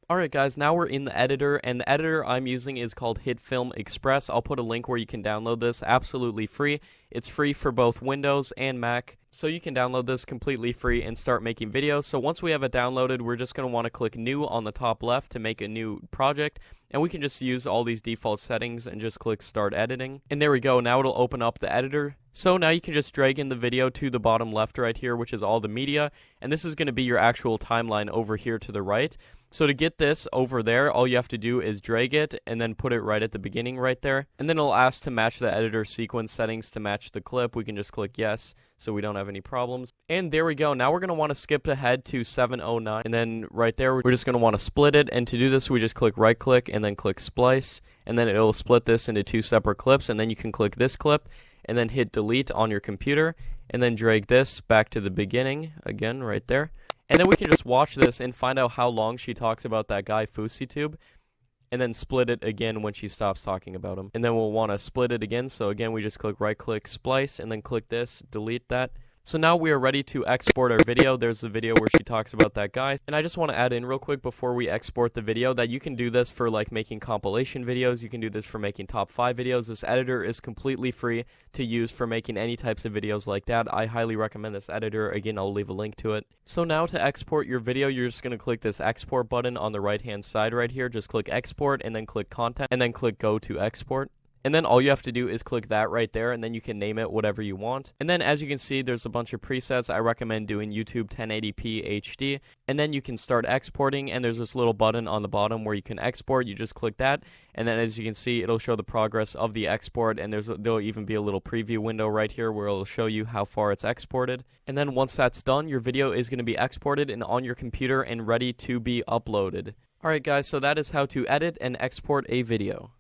Alright guys, now we're in the editor, and the editor I'm using is called HitFilm Express. I'll put a link where you can download this absolutely free. It's free for both Windows and Mac, so you can download this completely free and start making videos. So once we have it downloaded, we're just going to want to click New on the top left to make a new project, and we can just use all these default settings and just click Start Editing. And there we go, now it'll open up the editor. So now you can just drag in the video to the bottom left right here, which is all the media, and this is going to be your actual timeline over here to the right. So to get this over there, all you have to do is drag it and then put it right at the beginning right there. And then it'll ask to match the editor sequence settings to match the clip. We can just click yes, so we don't have any problems. And there we go. Now we're going to want to skip ahead to 709. And then right there, we're just going to want to split it. And to do this, we just click right click and then click splice. And then it'll split this into two separate clips. And then you can click this clip and then hit delete on your computer. And then drag this back to the beginning again right there. And then we can just watch this and find out how long she talks about that guy FouseyTube, and then split it again when she stops talking about him. And then we'll want to split it again, so again we just click right click splice and then click this, delete that. So now we are ready to export our video. There's the video where she talks about that guy. And I just want to add in real quick before we export the video that you can do this for like making compilation videos. You can do this for making top 5 videos. This editor is completely free to use for making any types of videos like that. I highly recommend this editor. Again, I'll leave a link to it. So now to export your video, you're just going to click this export button on the right hand side right here. Just click export and then click content and then click go to export. And then all you have to do is click that right there, and then you can name it whatever you want. And then as you can see, there's a bunch of presets. I recommend doing YouTube 1080p HD. And then you can start exporting, and there's this little button on the bottom where you can export. You just click that, and then as you can see, it'll show the progress of the export, and there'll even be a little preview window right here where it'll show you how far it's exported. And then once that's done, your video is going to be exported and on your computer and ready to be uploaded. Alright guys, so that is how to edit and export a video.